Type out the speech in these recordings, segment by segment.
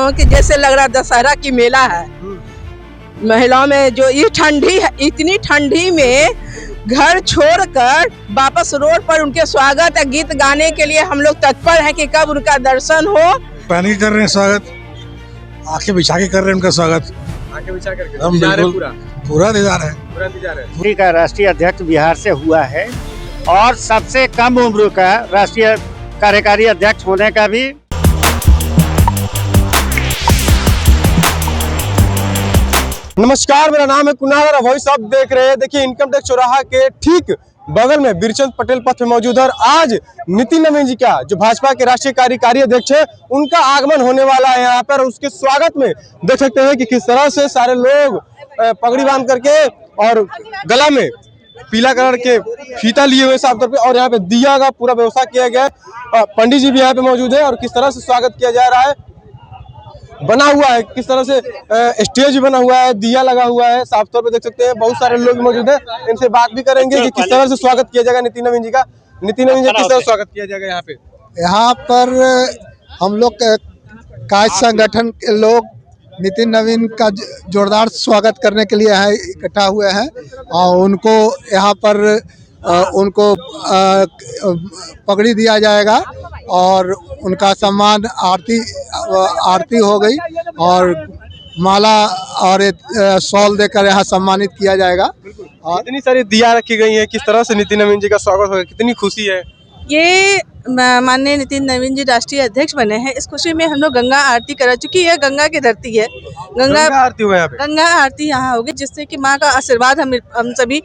हो कि जैसे लग रहा दशहरा की मेला है। महिलाओं में जो ये ठंडी है, इतनी ठंडी में घर छोड़कर वापस रोड पर उनके स्वागत गीत गाने के लिए हम लोग तत्पर हैं कि कब उनका दर्शन हो। पहले कर रहे हैं स्वागत, आंखें बिछा के कर रहे हैं उनका स्वागत। आंखें बिछा करके हम बिल्कुल पूरा इंतजार है। पूरा इंतजार है। मोदी का राष्ट्रीय अध्यक्ष बिहार से हुआ है और सबसे कम उम्र का राष्ट्रीय कार्यकारी अध्यक्ष होने का भी। नमस्कार, मेरा नाम है कुणाल और वॉइस आप देख रहे हैं। देखिए, इनकम टैक्स चौराहा के ठीक बगल में बीरचंद पटेल पथ पे मौजूद है और आज नितिन नवीन जी का जो भाजपा के राष्ट्रीय कार्यकारी अध्यक्ष है उनका आगमन होने वाला है यहाँ पर। उसके स्वागत में देख सकते हैं कि किस तरह से सारे लोग पगड़ी बांध करके और गला में पीला कलर के फीता लिए हुए साफ तौर पे, और यहाँ पे दिया का पूरा व्यवस्था किया गया है। पंडित जी भी यहाँ पे मौजूद है और किस तरह से स्वागत किया जा रहा है, बना हुआ है किस तरह से स्टेज बना हुआ है, दिया लगा हुआ है, साफ तौर पे देख सकते हैं। बहुत सारे लोग मौजूद हैं, इनसे बात भी करेंगे कि किस तरह से स्वागत किया जाएगा नितिन नवीन जी का। नितिन नवीन जी किस तरह स्वागत किया जाएगा यहाँ पे? यहाँ पर हम लोग काज संगठन के लोग नितिन नवीन का जोरदार स्वागत करने के लिए यहाँ इकट्ठा हुए हैं और उनको यहाँ पर उनको पगड़ी दिया जाएगा और उनका सम्मान आरती हो गई और माला और शॉल देकर यहाँ सम्मानित किया जाएगा। और इतनी सारी दिया रखी गई है, किस तरह से नितिन नवीन जी का स्वागत होगा, कितनी खुशी है। ये माननीय नितिन नवीन जी राष्ट्रीय अध्यक्ष बने हैं, इस खुशी में हम लोग गंगा आरती करा चुकी है। गंगा की धरती है, गंगा आरती हुआ यहाँ पे। गंगा आरती यहाँ होगी जिससे कि माँ का आशीर्वाद हम सभी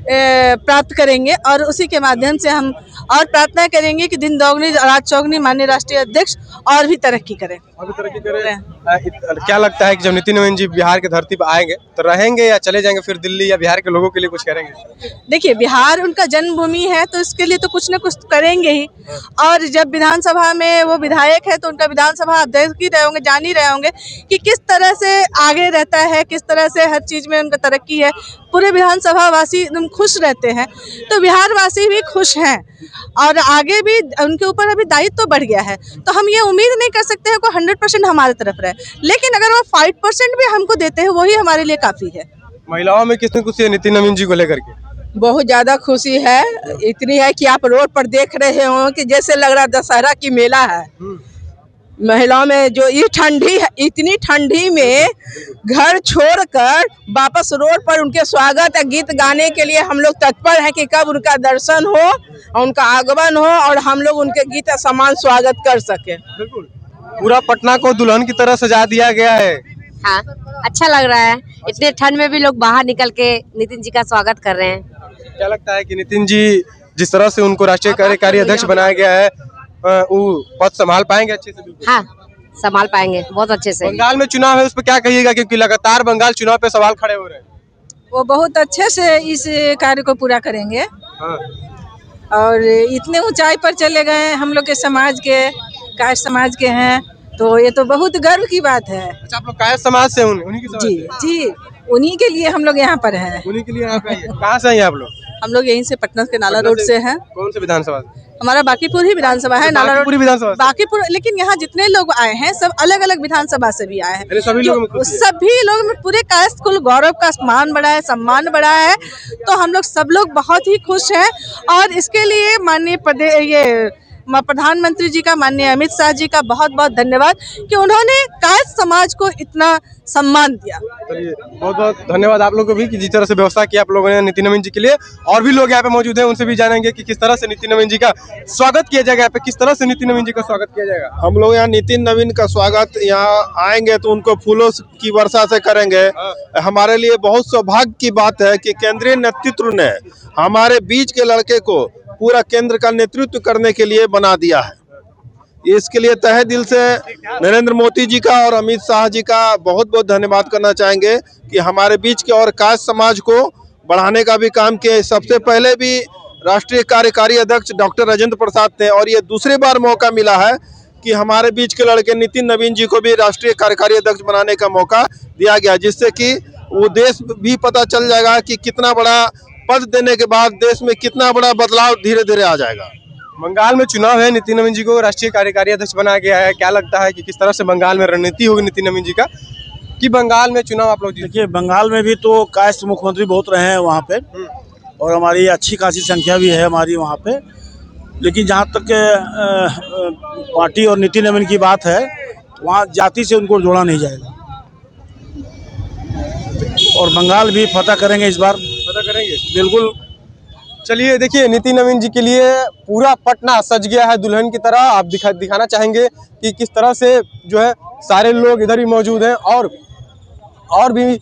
प्राप्त करेंगे और उसी के माध्यम से हम और प्रार्थना करेंगे कि दिन दोगुनी रात चौगुनी माननीय राष्ट्रीय अध्यक्ष और भी तरक्की करें। क्या लगता है कि जब नितिन नवीन जी बिहार की धरती पर आएंगे तो रहेंगे या चले जाएंगे फिर दिल्ली, या बिहार के लोगों के लिए कुछ करेंगे? देखिए, बिहार उनका जन्मभूमि है तो इसके लिए तो कुछ न कुछ करेंगे ही। और जब विधानसभा में वो विधायक है तो उनका विधानसभा अध्यक्ष ही रहे होंगे, जान ही रहे होंगे कि किस तरह से आगे रहता है, किस तरह से हर चीज में उनका तरक्की है। पूरे विधानसभा वासी एकदम खुश रहते हैं, तो बिहार वासी भी खुश हैं और आगे भी उनके ऊपर अभी दायित्व तो बढ़ गया है। तो हम ये उम्मीद नहीं कर सकते हैं कोई 100% हमारे तरफ रहे, लेकिन अगर वो 5% भी हमको देते हैं वही हमारे लिए काफी है। महिलाओं में कितनी खुशी है नितिन नवीन जी को लेकर के? बहुत ज्यादा खुशी है, इतनी है कि आप रोड पर देख रहे हो कि जैसे लग रहा दशहरा की मेला है। महिलाओं में जो ये ठंडी है, इतनी ठंडी में घर छोड़कर वापस रोड पर उनके स्वागत गीत गाने के लिए हम लोग तत्पर हैं कि कब उनका दर्शन हो और उनका आगमन हो और हम लोग उनके गीत समान स्वागत कर सके। बिल्कुल, पूरा पटना को दुल्हन की तरह सजा दिया गया है। हाँ, अच्छा लग रहा है। इतने ठंड में भी लोग बाहर निकल के नितिन जी का स्वागत कर रहे हैं। क्या लगता है कि नितिन जी जिस तरह से उनको राष्ट्रीय कार्यकारी अध्यक्ष बनाया गया है वो पद संभाल पाएंगे अच्छे से? हाँ, संभाल पाएंगे बहुत अच्छे से। बंगाल में चुनाव है, उस पर क्या कहिएगा, क्योंकि लगातार बंगाल चुनाव पे सवाल खड़े हो रहे हैं? वो बहुत अच्छे से इस कार्य को पूरा करेंगे। हाँ। और इतने ऊंचाई पर चले गए हम लोग के समाज के, कायस्थ समाज के हैं, तो ये तो बहुत गर्व की बात है। अच्छा, आप लोग कायस्थ समाज से? उन्हीं की समाज जी से? जी, उन्हीं के लिए हम लोग यहाँ पर हैं। उन्हीं के लिए यहाँ पे? कहाँ से हैं आप लोग? हम लोग यहीं से पटना के नाला रोड से हैं। कौन से विधानसभा? हमारा बाकीपुर ही विधानसभा है, नाला रोड पूरी विधानसभा। बाकीपुर, लेकिन यहाँ जितने लोग आए हैं सब अलग अलग विधानसभा से भी आए हैं। सभी लोग में पूरे कायस्थ कुल गौरव का मान बढ़ा है, सम्मान बढ़ा है। तो हम लोग सब लोग बहुत ही खुश हैं और इसके लिए माननीय प्रधानमंत्री जी का, माननीय अमित शाह जी का बहुत बहुत धन्यवाद कि उन्होंने कायस्थ समाज को इतना सम्मान दिया। बहुत बहुत धन्यवाद आप लोगों को भी कि जिस तरह से व्यवस्था किया आप लोगों ने नितिन नवीन जी के लिए। और भी लोग यहाँ पे मौजूद हैं, उनसे भी जानेंगे कि किस तरह से नितिन नवीन जी का स्वागत किया जाएगा। यहाँ पे किस तरह से नितिन नवीन जी का स्वागत किया जाएगा? हम लोग यहाँ नितिन नवीन का स्वागत, यहाँ आएंगे तो उनको फूलों की वर्षा से करेंगे। हमारे लिए बहुत सौभाग्य की बात है कि केंद्रीय नेतृत्व ने हमारे बीच के लड़के को पूरा केंद्र का नेतृत्व करने के लिए बना दिया है। इसके लिए तहे दिल से नरेंद्र मोदी जी का और अमित शाह जी का बहुत बहुत धन्यवाद करना चाहेंगे कि हमारे बीच के और कायस्थ समाज को बढ़ाने का भी काम किया। सबसे पहले भी राष्ट्रीय कार्यकारी अध्यक्ष डॉक्टर राजेंद्र प्रसाद थे और ये दूसरी बार मौका मिला है कि हमारे बीच के लड़के नितिन नवीन जी को भी राष्ट्रीय कार्यकारी अध्यक्ष बनाने का मौका दिया गया, जिससे कि वो देश भी पता चल जाएगा कि कितना बड़ा पद देने के बाद देश में कितना बड़ा बदलाव धीरे धीरे आ जाएगा। बंगाल में चुनाव है, नितिन नवीन जी को राष्ट्रीय कार्यकारी अध्यक्ष बनाया गया है। क्या लगता है कि किस तरह से बंगाल में रणनीति होगी नितिन नवीन जी का कि बंगाल में चुनाव आप लोग जीत? देखिए, बंगाल में भी तो कास्ट मुख्यमंत्री बहुत रहे हैं वहाँ पे, और हमारी अच्छी खासी संख्या भी है हमारी वहाँ पे। लेकिन जहाँ तक पार्टी और नितिन नवीन की बात है, वहाँ जाति से उनको जोड़ा नहीं जाएगा, और बंगाल भी फतह करेंगे इस बार। पता करेंगे बिल्कुल। चलिए, देखिए नितिन नवीन जी के लिए पूरा पटना सज गया है दुल्हन की तरह। आप दिखाना चाहेंगे कि किस तरह से जो है सारे लोग इधर भी मौजूद हैं, और भी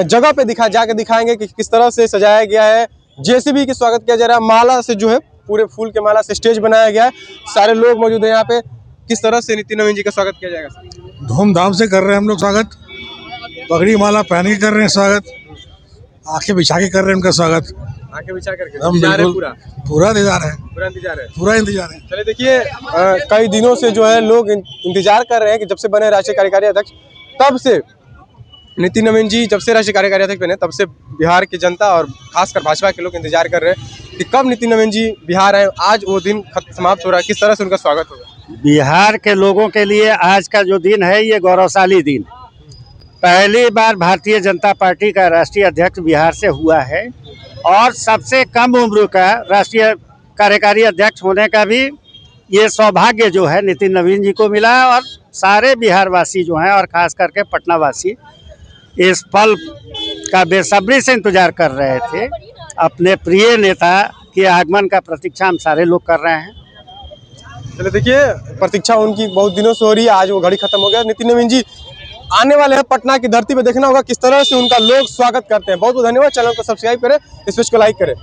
जगह पे जाके दिखाएंगे कि किस तरह से सजाया गया है। जेसीबी की स्वागत किया जा रहा है, माला से जो है पूरे फूल के माला से स्टेज बनाया गया है। सारे लोग मौजूद हैं यहाँ पे। किस तरह से नितिन नवीन जी का स्वागत किया जाएगा? धूमधाम से कर रहे हैं हम लोग स्वागत, पगड़ी माला पहन के कर रहे हैं स्वागत, आंखें बिछा के कर रहे हैं उनका स्वागत। आंखें बिछा करके हम इंतजार है बिल्कुल पूरा इंतजार है, पूरा इंतजार है। पूरा इंतजार है। चलिए, देखिए कई दिनों से जो है लोग इंतजार कर रहे हैं कि जब से बने राष्ट्रीय कार्यकारी अध्यक्ष, तब से नितिन नवीन जी जब से राष्ट्रीय कार्यकारी अध्यक्ष बने, तब से बिहार की जनता और खासकर भाजपा के लोग इंतजार कर रहे हैं कि कब नितिन नवीन जी बिहार आए। आज वो दिन समाप्त हो रहा है, किस तरह से उनका स्वागत होगा? बिहार के लोगों के लिए आज का जो दिन है ये गौरवशाली दिन। पहली बार भारतीय जनता पार्टी का राष्ट्रीय अध्यक्ष बिहार से हुआ है, और सबसे कम उम्र का राष्ट्रीय कार्यकारी अध्यक्ष होने का भी ये सौभाग्य जो है नितिन नवीन जी को मिला है। और सारे बिहार वासी जो हैं, और खास करके पटना वासी, इस पल का बेसब्री से इंतजार कर रहे थे। अपने प्रिय नेता के आगमन का प्रतीक्षा हम सारे लोग कर रहे हैं। चलिए, देखिए प्रतीक्षा उनकी बहुत दिनों से हो रही है, आज वो घड़ी खत्म हो गया। नितिन नवीन जी आने वाले हैं पटना की धरती पे, देखना होगा किस तरह से उनका लोग स्वागत करते हैं। बहुत बहुत धन्यवाद। चैनल को सब्सक्राइब करें, इस पेज को लाइक करें।